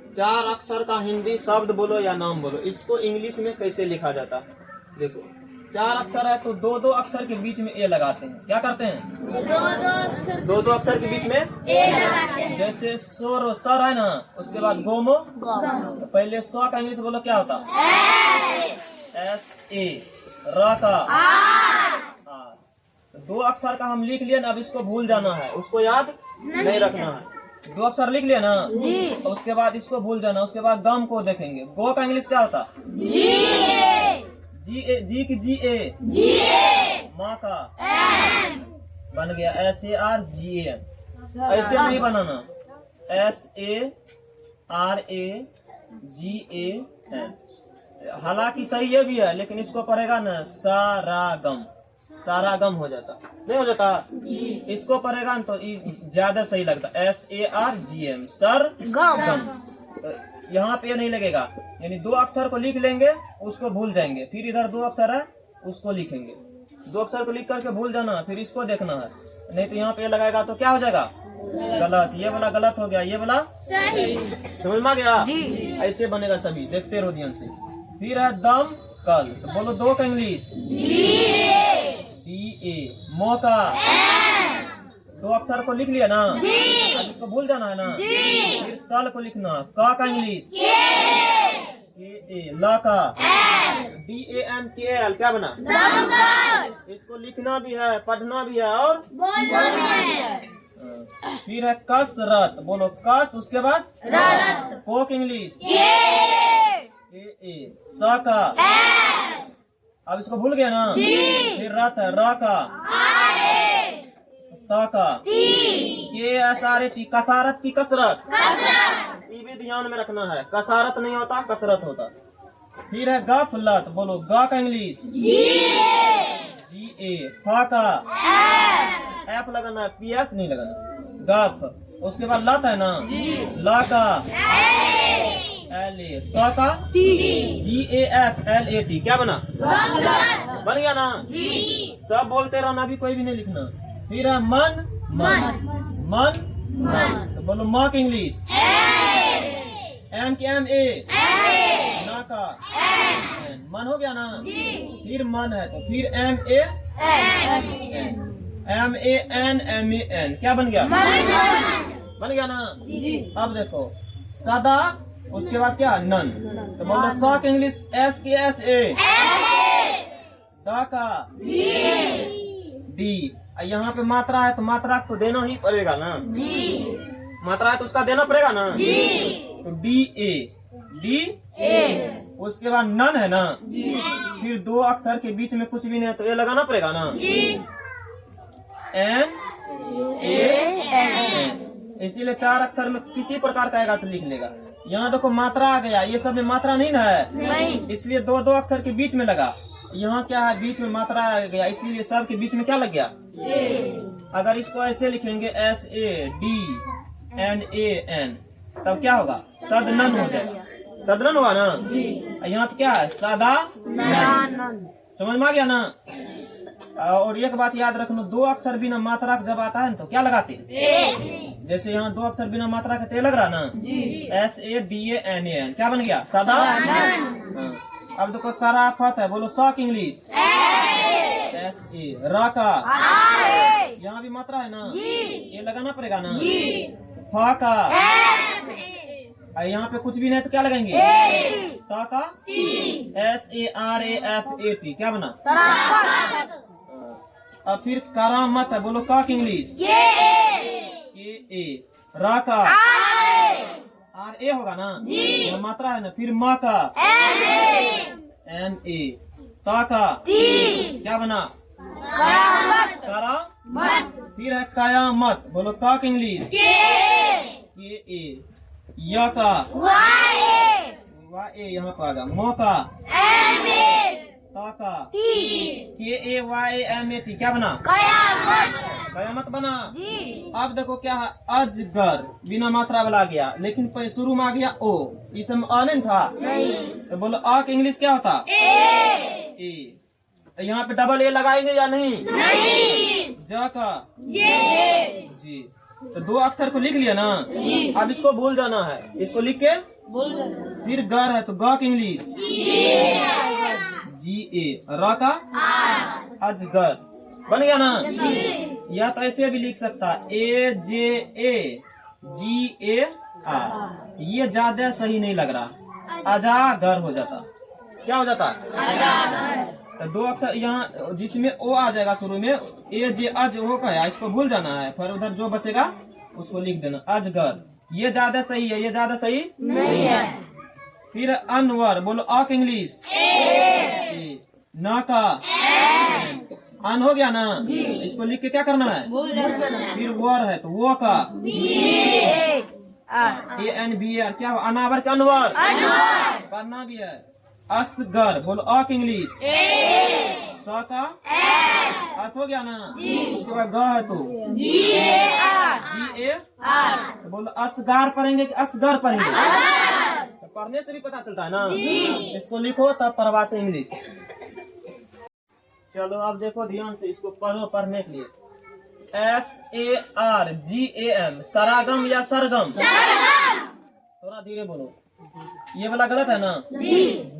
चार अक्षर का हिंदी शब्द बोलो या नाम बोलो, इसको इंग्लिश में कैसे लिखा जाता है। देखो चार अक्षर है तो दो दो अक्षर के बीच में ए लगाते हैं। क्या करते हैं? दो दो अक्षर के बीच में ए लगाते हैं। जैसे सोर सर है ना, उसके बाद गोमो तो पहले सौ का इंग्लिश बोलो क्या होता? S A. र का आर। दो अक्षर का हम लिख लिए ना, अब इसको भूल जाना है, उसको याद नहीं रखना है। दो अक्षर लिख लिया ना जी, तो उसके बाद इसको भूल जाना। उसके बाद गम को देखेंगे। गो का इंग्लिश क्या होता? जी ए। जी की जी ए। माँ का बन गया S A R G A N. ऐसे नहीं बनाना, S A R A G A N. हालांकि सही ये भी है, लेकिन इसको पढ़ेगा ना सारागम, सारागम हो जाता, नहीं हो जाता जी। इसको पढ़ेगा ना तो ज्यादा सही लगता, S A R G M, सर गम। तो यहाँ पे नहीं लगेगा, यानी दो अक्षर को लिख लेंगे, उसको भूल जाएंगे। फिर इधर दो अक्षर है, उसको लिखेंगे। दो अक्षर को लिख करके भूल जाना, फिर इसको देखना है। नहीं तो यहाँ पे लगाएगा तो क्या हो जाएगा? गलत। ये वाला गलत हो गया, ये वाला सही। समझ में आ गया जी। ऐसे बनेगा सभी, देखते रहो ध्यान से। फिर है दम कल, तो बोलो दो का इंग्लिश डी ए। मौका दो अक्षर को लिख लिया ना जी, अब इसको भूल जाना है ना जी। फिर कल को लिखना, का का इंग्लिश के ए। ला का डी ए एम के एल, क्या बना? इसको लिखना भी है, पढ़ना भी है और बोलना भी है। फिर है कसरत, बोलो कस, उसके बाद कोक इंग्लिश ए। सा का अब इसको भूल गया ना जी। फिर रत है, रा का ता का ये एस टी। कसारत की कसरत, ये भी ध्यान में रखना है, कसारत नहीं होता, कसरत होता। फिर है गफलत, बोलो गा का इंग्लिश जी ए। फा का एफ लगाना है, पी एच नहीं लगाना, गफ। उसके बाद लत है ना, ला का एल ए। ता का G A F L A T, क्या बना? बन गया ना जी। सब बोलते रहना, भी कोई भी नहीं लिखना। फिर है मन मन तो बोलो माँ की इंग्लिश एम की एम ए। ना का मन हो गया ना जी। फिर मन है तो फिर M A M A N, क्या बन गया? बन गया ना जी। अब देखो सदा, उसके बाद क्या? नन। तो बोलो सा की इंग्लिश एस की एस ए। दा का डी। यहाँ पे मात्रा है तो मात्रा को देना ही पड़ेगा ना जी। मात्रा है तो उसका देना पड़ेगा ना जी। तो डी ए। उसके बाद नन है ना जी। फिर दो अक्षर के बीच में कुछ भी नहीं है तो ये लगाना पड़ेगा ना जी। N A. इसीलिए चार अक्षर में किसी प्रकार का आएगा तो लिख लेगा। यहाँ देखो मात्रा आ गया, ये सब में मात्रा नहीं ना है, इसलिए दो दो अक्षर के बीच में लगा। यहाँ क्या है? बीच में मात्रा आ गया, इसीलिए सब के बीच में क्या लग गया? अगर इसको ऐसे लिखेंगे S A D N A N, तब क्या होगा? सदनन हो जाएगा। सदनन हुआ ना जी। यहाँ पे क्या है? सदा नन। समझ में आ गया ना। और एक बात याद रखना, दो अक्षर बिना मात्रा जब आता है तो क्या लगाते हैं? जैसे यहाँ दो अक्षर बिना मात्रा के ते लग रहा ना जी। S A D A N A N, क्या बन गया? सदा नन। अब देखो सराफत है, बोलो सा की इंग्लिश एस ए। रा का यहाँ भी मात्रा है ना जी। ये लगाना पड़ेगा ना जी। फा का यहाँ पे कुछ भी नहीं तो क्या लगाएंगे? ता का S A R A F A T, क्या बना? अब फिर करामत है, बोलो का की इंग्लिश के ए। रा का आर ए होगा ना जी। मात्रा है ना। फिर माँ का एम ए। ता का क्या बना? करामत। फिर है कयामत, बोलो का की इंग्लिश के ए। या का वाई ए यहाँ पर आगा। मो का ता का के ए वाई एम ए टी, क्या बना? कयामत बना जी। अब देखो क्या है? अजगर बिना मात्रा वाला आ गया, लेकिन शुरू में आ गया ओ, इसमें अ नहीं था नहीं। तो बोलो अ का इंग्लिश क्या होता? ए। यहाँ पे डबल ए लगाएंगे या नहीं? ज का जी। तो 2 अक्षर को लिख लिया ना, अब इसको भूल जाना है। इसको लिख के फिर गर है तो ग की इंग्लिश GA, र का अजगर, बन गया ना। या तो ऐसे भी लिख सकता AJAGAR, ये ज्यादा सही नहीं लग रहा, अजागर हो जाता। क्या हो जाता? तो 2 अक्षर यहाँ जिसमें ओ आ जाएगा शुरू में, AJ अज हो का, इसको भूल जाना है, फिर उधर जो बचेगा उसको लिख देना अजगर। ये ज्यादा सही है, ये ज्यादा सही नहीं है। फिर अनवर, बोलो अ की इंग्लिश न का अन हो गया ना, इसको लिख के क्या करना है, फिर वर है तो वो का ANBR, क्या हुआ, अनावर का अनवर करना भी है। असगर, बोलो अ की इंग्लिश स का अस हो गया ना, उसके बाद ग है तो GAR, तो बोलो असगार पढ़ेंगे कि असगर पढ़ेंगे, तो पढ़ने से भी पता चलता है ना। इसको लिखो तब पढ़वाते इंग्लिश। चलो अब देखो ध्यान से, इसको पढ़ो पढ़ने के लिए। SARGAM, सरागम या सरगम? थोड़ा धीरे बोलो, ये वाला गलत है ना।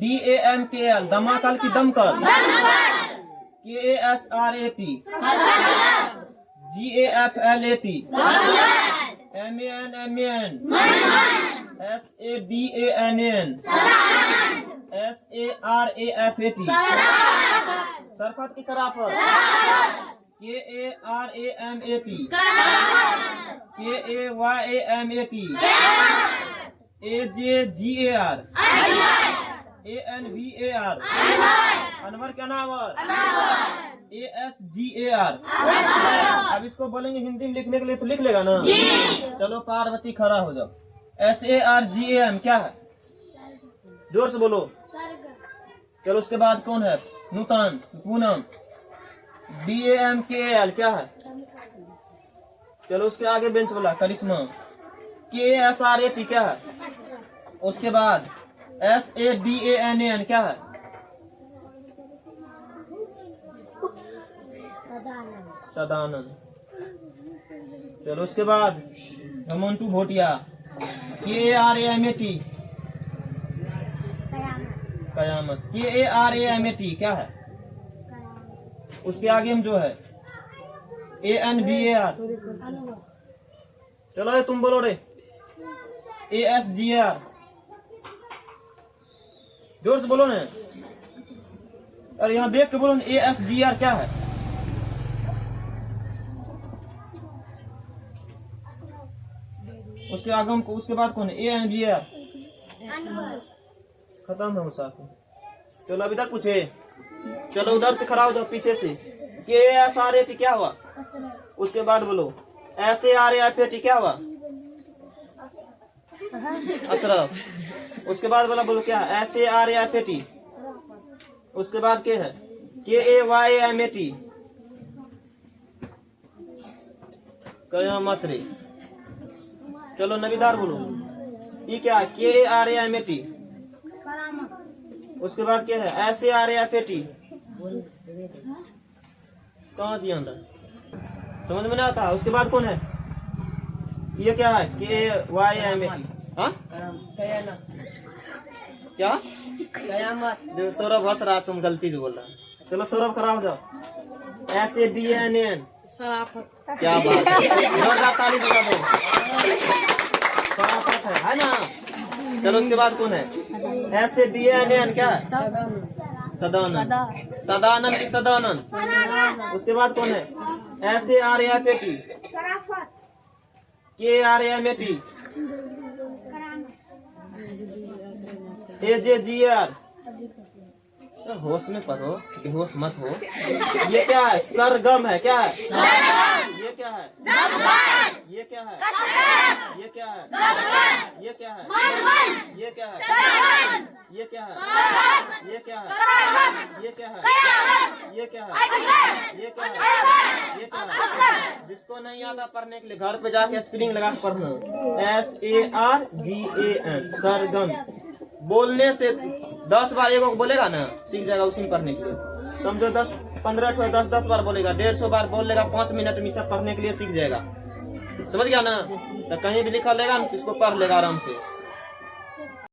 DAMKL, दमाकल की दमकल। KASRAT, GAFLAT, MAN, SADANN, SARAFAT, सरफत की सराफत। KARAMAT, KAYAMAT, AJGAR, ANVAR, Anwar क्या नावर, ASGAR। अब इसको बोलेंगे हिंदी में लिखने के लिए तो लिख लेगा ना। चलो पार्वती खड़ा हो जाओ। SARGAM क्या है, जोर से बोलो। चलो उसके बाद कौन है, नूतन, पूनम। DAMKL क्या है, चलो उसके आगे बेंच वाला करिश्मा। KASRAT क्या है, उसके बाद SADANN क्या है, सदानंद। चलो उसके बाद हेमंतु भोटिया। KARAMAT, कयामत। KARAMAT क्या है, उसके आगे में जो है ANVAR। चलो ये तुम बोलो रे, ASGR, जोर से बोलो ना। अरे यहाँ देख के बोलो ना, ASGR क्या है। उसके आगम को, उसके बाद कौन है, ANVR। खत्म है मुसाफिर। चलो अब इधर पूछे, चलो उधर से खड़ा हो जाओ पीछे से। KASRAT क्या हुआ, उसके बाद बोलो SARAFAT क्या हुआ, अशरफ। उसके बाद बोला बोलो क्या, SARAFAT। उसके बाद क्या है, KAYAMAT, कयामत रे। चलो नबीदार बोलो, ये क्या है, KARAMAT। उसके बाद क्या है, SARAFAT। कहाँ दिया अंदर, समझ में नहीं आता। उसके बाद कौन है, ये क्या है, KYAMAT। हाँ क्या, सौरभ हंस रहा, तुम गलती से बोल रहा। चलो सौरभ खराब हो जाओ। SADANN, क्या बात है, जोरदार ताली बजा दो। सराफत है ना। चलो उसके बाद कौन है, SADANN क्या है, सदानंद। सदानंद की सदानंद। उसके बाद कौन है, SARAFAT, KARAMAT, AJGR। होश में पढ़ो कि होश मत हो। ये क्या है, सरगम है, क्या है, ये क्या है, ये क्या है, ये क्या है, ये क्या है, ये क्या है, ये क्या है, ये क्या है, ये क्या है, ये क्या है, ये क्या है, ये क्या है। जिसको नहीं आता पढ़ने के लिए घर पे जाके स्पेलिंग लगा के पढ़ना। SARGAM, सरगम। बोलने से 10 बार एक बोलेगा ना, सीख जाएगा उसी में पढ़ने के लिए। समझो 10-15 10 बार बोलेगा, 150 बार बोल लेगा, 5 मिनट में सब पढ़ने के लिए सीख जाएगा। समझ गया ना? तो कहीं भी लिखा लेगा ना, इसको पढ़ लेगा आराम से।